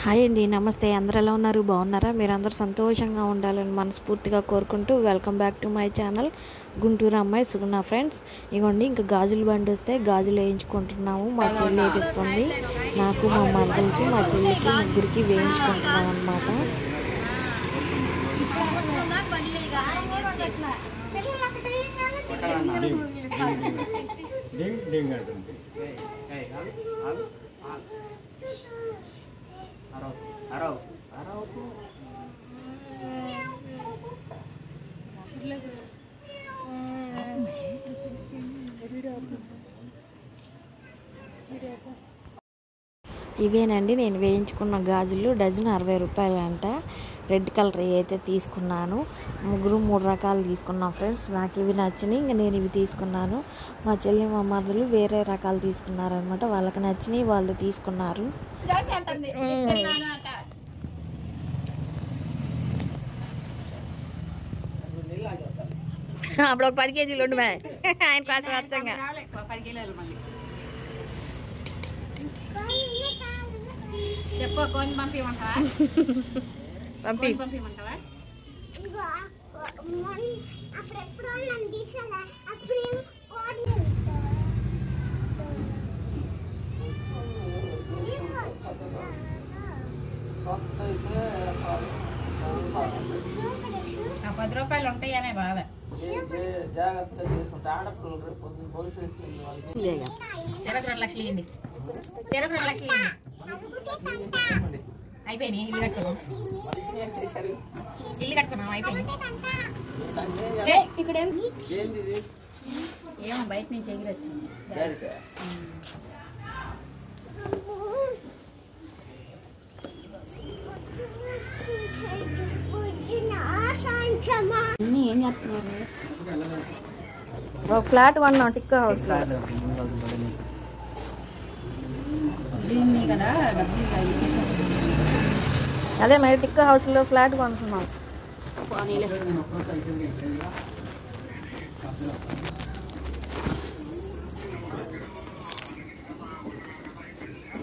Hi అండి, నమస్తే. అందరూ ఎలా ఉన్నారు? బాగున్నారా? మీరందరూ సంతోషంగా ఉండాలని మనస్ఫూర్తిగా కోరుకుంటూ welcome back to my channel Guntur అమ్మాయి సుగుణ ఫ్రెండ్స్. ఇవ్వండి, ఇంకా గాజులు బండి వస్తే గాజులు వేయించుకుంటున్నాము. మా చెల్లి వేపిస్తుంది. నాకు, మా మరదలకి, మా చెల్లికి ముగ్గురికి వేయించుకుంటున్నాం అన్నమాట. ఇవేనండి నేను వేయించుకున్న గాజులు. డజన్ 60 రూపాయలు అంట. రెడ్ కలర్ అయితే తీసుకున్నాను. ముగ్గురు 3 రకాలు తీసుకున్నాం ఫ్రెండ్స్. నాకు ఇవి నచ్చినాయి, ఇంకా నేను ఇవి తీసుకున్నాను. మా చెల్లి మా మరదలు వేరే రకాలు తీసుకున్నారనమాట. వాళ్ళకి నచ్చినాయి వాళ్ళు తీసుకున్నారు. అప్పుడు ఒక 10 కేజీలు ఉండు ఆయన కోసం వచ్చంగా. పంపిమంటావా? ఆ 10 రూపాయలు ఉంటాయనే బాధ. చెరకు 2 లక్షలు ఇవ్వండి. చెరకు 2 లక్షలు ఇవ్వండి. అయిపోయినాయి. ఇల్లు కట్టుకున్నాం అయిపోయింది. ఇక్కడ ఏమో బయట నుంచి ఎగిరొచ్చింది. ఏం చేస్తున్నారు? ఫ్లాట్ కొన్నాం టిక్కా హౌస్ లో. కదా డబ్బులు అదే మరి టిక్కా హౌస్ లో ఫ్లాట్ కొనుక్కున్నాం.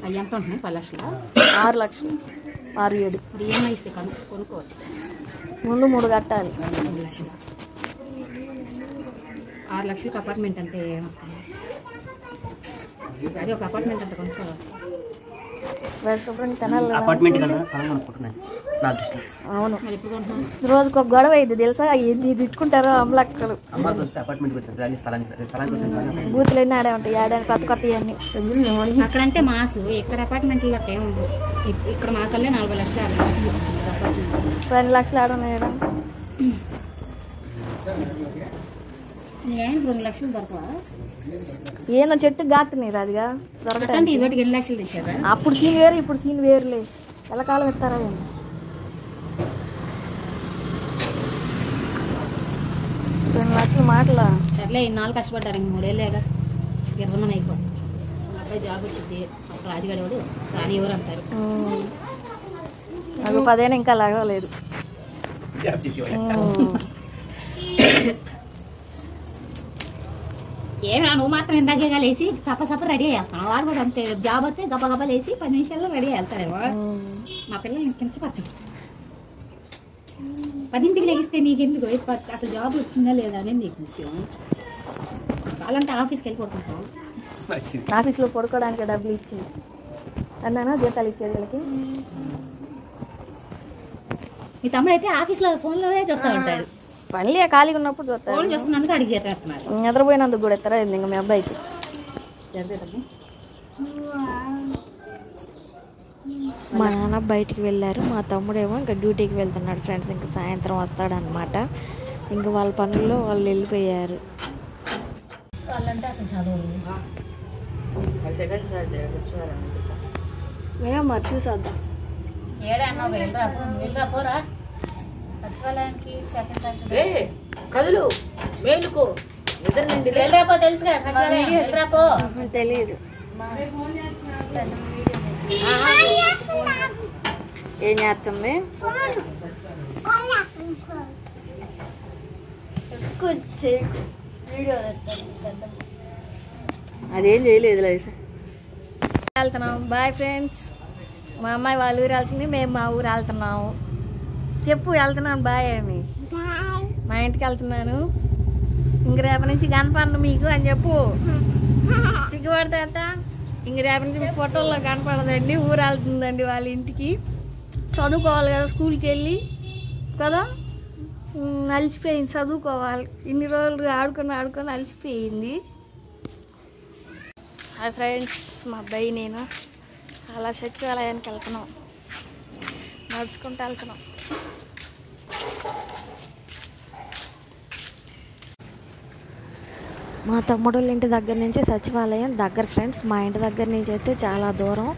అవి ఎంత ఉంటున్నాయి? 10 లక్షలు, 6 లక్షలు, 6-7. ఈఎంఐ ఇస్తే కొనుక్కోవచ్చు. ముందు 3 కట్టాలి. 2 లక్షలు. 6 లక్షలకి అపార్ట్మెంట్ అంటే అది ఒక అపార్ట్మెంట్ అంటే కొనుక్కోవచ్చు. అవును, రోజుకు ఒక గొడవ అయింది తెలుసా? ఎన్ని తిట్టుకుంటారో అమ్మలక్కలు. బూతులన్నీ ఆడే ఉంటాయి. ఆడని కొత్త కొత్త ఇవన్నీ. అక్కడంటే మాసు, ఇక్కడ అపార్ట్మెంట్లో ఏముంది. ఇక్కడ మాకల్లే 40 లక్షలు, 6 లక్షలు, 2 లక్షలు ఆడున్నాయి. 2 లక్షలు దొరకవా? ఏదో చెట్టు గాటు నీరు అదిగా దొరకటండి. 2 లక్షలు తెచ్చారా? అప్పుడు సీన్ వేరు, ఇప్పుడు సీన్ వేరులే. ఎలా కాలం ఇస్తారా? 2 లక్షలు మాటలా? సర్లే, 4 కష్టపడ్డారు. 3 ఏళ్ళేగా 20 అయిపోయి. మా అబ్బాయి జాబ్ వచ్చింది. అప్పుడు రాజుగాడు రాని ఎవరు అంటారు. నాకు 10 ఏళ్ళు ఇంకా లాగలేదు. ఏమా నువ్వు మాత్రం ఇందాకే లేసి సప రెడీ అయ్యేస్తాను. వాడు కూడా అంతే. జాబ్ వస్తే గబ లేసి 10 నిమిషాల్లో రెడీ వెళ్తాడేమో. మా పిల్లలు కించపరచు. 10ంటికి లెగిస్తే నీకెందుకు? అసలు జాబ్ వచ్చిందా లేదా అనేది నీకు ముఖ్యం. కావాలంటే ఆఫీస్కి వెళ్ళి పడుకుంటాం. ఆఫీస్లో పడుకోవడానికి డబ్బులు ఇచ్చి అన్నానా జీతాలు ఇచ్చేది వీళ్ళకి. మీ తమ్ముడు అయితే ఆఫీస్లో ఫోన్లోనే చూస్తూ ఉంటాడు. పని ఖాళీగా ఉన్నప్పుడు చూస్తాను. ఫోన్ చూస్తున్నందుకు అడిగి చేస్తున్నారు. నిద్రపోయినందుకు కూడా ఇస్తారా ఇంకా మీ అబ్బాయికి? మా నాన్న బయటికి వెళ్ళారు. మా తమ్ముడేమో ఇంకా డ్యూటీకి వెళ్తున్నాడు ఫ్రెండ్స్. ఇంకా సాయంత్రం వస్తాడనమాట. ఇంకా వాళ్ళ పనుల్లో వాళ్ళు వెళ్ళిపోయారు. వాళ్ళంటే అసలు చదువు మేము మరి చూసేద్దాం. ఏడే అన్నావు వెళ్ళరా పోరా సచివాలయానికి. కదులు మేలుకో వెళ్ళరాపో తెలుసుగా సచివాలయం. వెళ్ళరాపో. తెలీదు. ఏం చేస్తుంది? అదేం చేయలేదు. వెళ్తున్నాం. Bye friends. మా అమ్మాయి వాళ్ళ ఊరు వెళ్తుంది, మేము మా ఊరు వెళ్తున్నాము. చెప్పు వెళ్తున్నాను బాయ్ అని. మా ఇంటికి వెళ్తున్నాను, ఇంక రేపటి నుంచి కనపడను మీకు అని చెప్పు. సిగ్గుపడతాట. ఇంక రేపటి నుంచి ఫోటోల్లో కనపడదండి. ఊరు వెళ్తుందండి వాళ్ళ ఇంటికి. చదువుకోవాలి కదా, స్కూల్కి వెళ్ళి కదా. అలసిపోయింది, చదువుకోవాలి. ఇన్ని రోజులు ఆడుకొని అలసిపోయింది. హాయ్ ఫ్రెండ్స్, మా అబ్బాయి నేను అలా సచివాలయానికి వెళ్తున్నాం, నడుచుకుంటూ వెళ్తున్నాం. మా తమ్ముడు ఇంటి దగ్గర నుంచి సచివాలయం దగ్గర ఫ్రెండ్స్. మా ఇంటి దగ్గర నుంచి అయితే చాలా దూరం,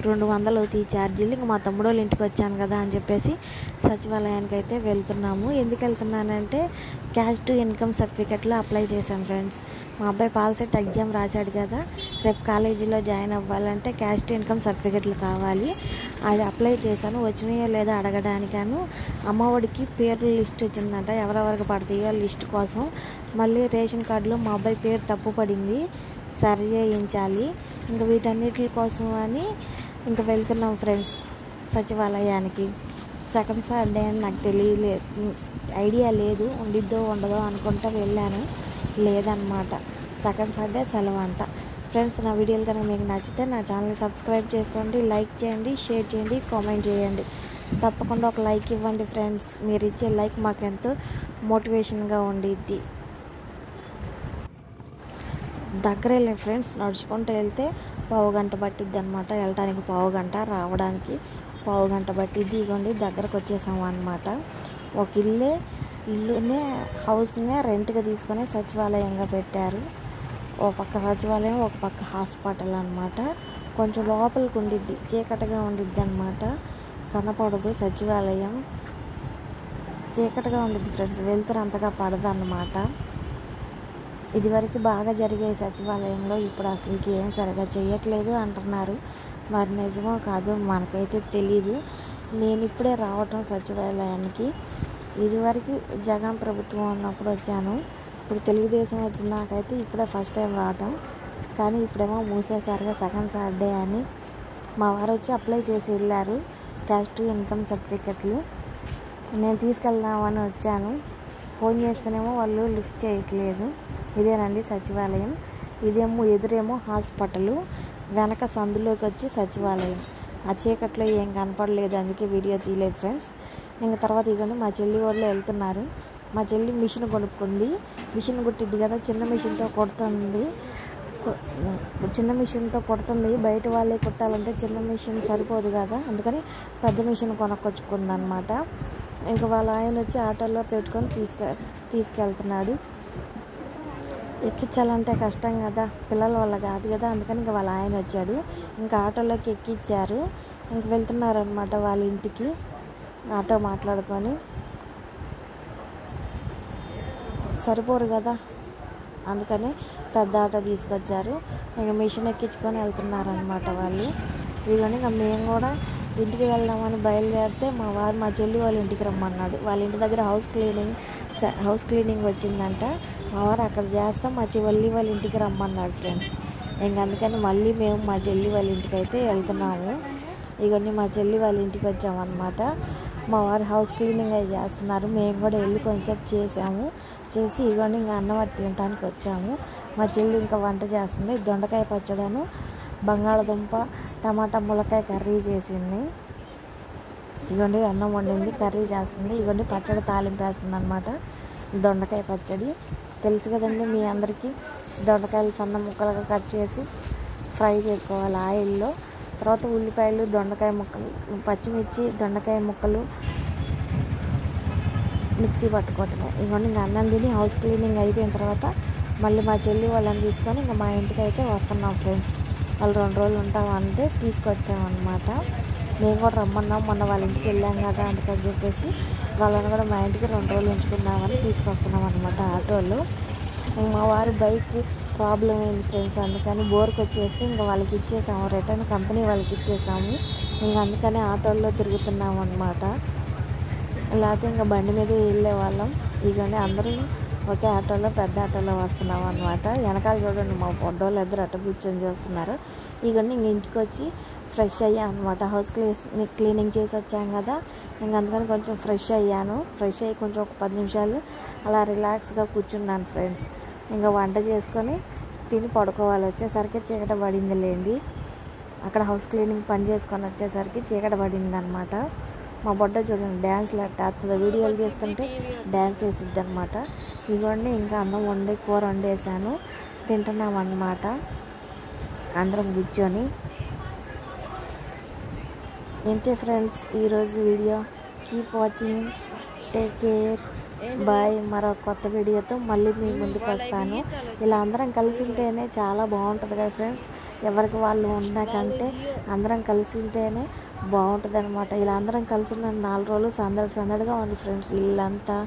200 అవుతాయి ఛార్జీలు. ఇంక మా తమ్ముడు ఇంటికి వచ్చాను కదా అని చెప్పేసి సచివాలయానికి అయితే వెళ్తున్నాము. ఎందుకు వెళ్తున్నానంటే క్యాష్ టు ఇన్కమ్ సర్టిఫికెట్లో అప్లై చేశాను ఫ్రెండ్స్. మా అబ్బాయి పాల్సెట్ ఎగ్జామ్ రాశాడు కదా, రేపు కాలేజీలో జాయిన్ అవ్వాలంటే క్యాష్ టు ఇన్కమ్ సర్టిఫికెట్లు కావాలి. అది అప్లై చేశాను, వచ్చినాయో లేదో అడగడానికాను. అమ్మఒడికి పేర్ల లిస్ట్ వచ్చిందంట, ఎవరెవరికి పడతాయో లిస్ట్ కోసం. మళ్ళీ రేషన్ కార్డులో మా అబ్బాయి పేరు తప్పు పడింది, సరి చేయించాలి. ఇంకా వీటన్నిటి కోసం అని ఇంకా వెళ్తున్నాం ఫ్రెండ్స్ సచివాలయానికి. సెకండ్ సాటర్డే అని నాకు తెలియలేదు, ఐడియా లేదు, ఉండిద్దో ఉండదో అనుకుంటా వెళ్ళాను. లేదన్నమాట, సెకండ్ సాటర్డే సెలవు అంట. ఫ్రెండ్స్, నా వీడియోలు కనుక మీకు నచ్చితే నా ఛానల్ సబ్స్క్రైబ్ చేసుకోండి, లైక్ చేయండి, షేర్ చేయండి, కామెంట్ చేయండి. తప్పకుండా ఒక లైక్ ఇవ్వండి ఫ్రెండ్స్. మీరు ఇచ్చే లైక్ మాకు ఎంతో మోటివేషన్గా ఉండిద్ది. దగ్గర వెళ్ళే ఫ్రెండ్స్, నడుచుకుంటూ వెళ్తే పావుగంట పట్టిద్ది అనమాట. వెళ్ళటానికి పావుగంట, రావడానికి పావుగంట పట్టిద్ది. ఇదిగోండి దగ్గరకు వచ్చేసాము అనమాట. ఒక ఇల్లునే హౌస్నే రెంట్గా తీసుకొని సచివాలయంగా పెట్టారు. ఒక పక్క సచివాలయం, ఒక పక్క హాస్పిటల్ అనమాట. కొంచెం లోపలికి ఉండిద్ది, చీకటిగా ఉండిద్ది అనమాట, కనపడదు. సచివాలయం చీకటిగా ఉండిద్ది ఫ్రెండ్స్, వెళ్తురు అంతగా పడదు అన్నమాట. ఇదివరకు బాగా జరిగే సచివాలయంలో ఇప్పుడు అసలుకి ఏం సరిగా చేయట్లేదు అంటున్నారు. మరి నిజమో కాదు మనకైతే తెలీదు. నేను ఇప్పుడే రావటం సచివాలయానికి. ఇదివరకు జగన్ ప్రభుత్వం ఉన్నప్పుడు వచ్చాను, ఇప్పుడు తెలుగుదేశం వచ్చిన నాకైతే ఇప్పుడే ఫస్ట్ టైం రావటం. కానీ ఇప్పుడేమో మూసేసారుగా సెకండ్ సాటర్డే అని. మా వారు వచ్చి అప్లై చేసి వెళ్ళారు క్యాష్ టు ఇన్కమ్ సర్టిఫికెట్లు. నేను తీసుకెళ్దామని వచ్చాను, ఫోన్ చేస్తేనేమో వాళ్ళు లిఫ్ట్ చేయట్లేదు. ఇదేనండి సచివాలయం. ఇదేమో ఎదురేమో హాస్పిటల్, వెనక సందులోకి వచ్చి సచివాలయం. ఆ చీకట్లో ఏం కనపడలేదు, అందుకే వీడియో తీయలేదు ఫ్రెండ్స్. ఇంకా తర్వాత ఇదిగోండి మా చెల్లి వాళ్ళు వెళ్తున్నారు. మా చెల్లి మిషన్ కొనుక్కుంది, మిషన్ కుట్టిద్ది కదా, చిన్న మిషన్తో కుడుతుంది. బయట వాళ్ళే కుట్టాలంటే చిన్న మిషన్ సరిపోదు కదా, అందుకని పెద్ద మిషన్ కొనుక్కొచ్చుకుంది అనమాట. ఇంకా వాళ్ళ ఆయన వచ్చి ఆటోలో పెట్టుకొని తీసుకెళ్తున్నాడు. ఎక్కించాలంటే కష్టం కదా, పిల్లల వల్ల కాదు కదా, అందుకని ఇంకా వాళ్ళ ఆయన వచ్చాడు. ఇంకా ఆటోలోకి ఎక్కించారు. ఇంక వెళ్తున్నారనమాట వాళ్ళ ఇంటికి ఆటో మాట్లాడుకొని. సరిపోరు కదా, అందుకని పెద్ద ఆటో తీసుకొచ్చారు. ఇంకా మిషన్ ఎక్కించుకొని వెళ్తున్నారనమాట వాళ్ళు. ఇదిగోని ఇంకా మేము కూడా ఇంటికి వెళ్దామని బయలుదేరితే మా వారు మా చెల్లి వాళ్ళ ఇంటికి రమ్మన్నాడు. వాళ్ళ ఇంటి దగ్గర హౌస్ క్లీనింగ్ వచ్చిందంట. మా వారు అక్కడ చేస్తాం, మా చెల్లి వాళ్ళ ఇంటికి రమ్మన్నాడు ఫ్రెండ్స్. ఇంక అందుకని మళ్ళీ మేము మా చెల్లి వాళ్ళ ఇంటికి అయితే వెళ్తున్నాము. ఇవన్నీ మా చెల్లి వాళ్ళ ఇంటికి వచ్చామన్నమాట. మా వారు హౌస్ క్లీనింగ్ అవి చేస్తున్నారు. మేము కూడా వెళ్ళి కొంచెంసేపు చేసి ఇవన్నీ ఇంకా అన్నం తినడానికి వచ్చాము. మా చెల్లి ఇంకా వంట చేస్తుంది, దొండకాయ పచ్చడను బంగాళదుంప టమాటా ములక్కాయ కర్రీ చేసింది. ఇగోండి అన్నం వండింది, కర్రీ చేస్తుంది. ఇగోండి పచ్చడి తాలింపు వేస్తుంది అనమాట. దొండకాయ పచ్చడి తెలుసు కదండి మీ అందరికీ. దొండకాయలు సన్న ముక్కలుగా కట్ చేసి ఫ్రై చేసుకోవాలి ఆయిల్లో. తర్వాత ఉల్లిపాయలు, దొండకాయ ముక్కలు, పచ్చిమిర్చి, దొండకాయ ముక్కలు మిక్సీ పట్టుకోవటమే. ఇవన్నీ ఇంకా అన్నం తిని హౌస్ క్లీనింగ్ అయిపోయిన తర్వాత మళ్ళీ మా చెల్లి వాళ్ళని తీసుకొని ఇంకా మా ఇంటికి అయితే వస్తున్నాం ఫ్రెండ్స్. వాళ్ళు 2 రోజులు ఉంటామంటే తీసుకొచ్చామన్నమాట. నేను కూడా రమ్మన్నాం, మొన్న వాళ్ళ ఇంటికి వెళ్ళాం కదా అందుకని చెప్పేసి వాళ్ళని కూడా మా ఇంటికి 2 రోజులు ఉంచుకుందామని తీసుకొస్తున్నాం అనమాట ఆటోలో. మా వారి బైక్ ప్రాబ్లం అయింది ఫ్రెండ్స్, అందుకని బోర్కి వచ్చేస్తే ఇంకా వాళ్ళకి ఇచ్చేసాము, రిటర్న్ కంపెనీ వాళ్ళకి ఇచ్చేసాము. ఇంకా అందుకని ఆటోల్లో తిరుగుతున్నాం అనమాట. లేకపోతే ఇంకా బండి మీద వెళ్ళే వాళ్ళం. ఇవన్నీ అందరూ ఒకే ఆటోలో, పెద్ద ఆటోలో వస్తున్నాం అనమాట. వెనకాల చూడండి మా పొడ్డోళ్ళు ఇద్దరు అట్ట కూర్చొని చూస్తున్నారు. ఇవన్నీ ఇంక ఇంటికి వచ్చి ఫ్రెష్ అయ్యాను అనమాట. హౌస్ క్లీనింగ్ చేసి వచ్చాం కదా, ఇంక అందుకని కొంచెం ఫ్రెష్ అయ్యాను. ఫ్రెష్ అయ్యి కొంచెం ఒక 10 నిమిషాలు అలా రిలాక్స్గా కూర్చున్నాను ఫ్రెండ్స్. ఇంకా వంట చేసుకొని తిని పడుకోవాలి. వచ్చేసరికి చీకట పడింది లేండి. అక్కడ హౌస్ క్లీనింగ్ పని చేసుకొని వచ్చేసరికి చీకట పడింది అనమాట. మా బొడ్డ చూడండి డ్యాన్స్లు అట్ట వీడియోలు చేస్తుంటే డ్యాన్స్ వేసిద్ది అనమాట. ఇవ్వండి ఇంకా అన్నం వండి కూర వండేసాను, తింటున్నాం అన్నమాట అందరం కూర్చొని. ఇంతే ఫ్రెండ్స్ ఈరోజు వీడియో. Keep watching, take care, bye. మరో కొత్త వీడియోతో మళ్ళీ మీ ముందుకు వస్తాను. ఇలా అందరం కలిసి ఉంటేనే చాలా బాగుంటుంది కదా ఫ్రెండ్స్. ఎవరికి వాళ్ళు ఉండకంటే అందరం కలిసి ఉంటేనే బాగుంటుంది అనమాట. ఇలా అందరం కలిసి ఉన్న 4 రోజులు సందడిగా ఉంది ఫ్రెండ్స్ ఇల్లంతా.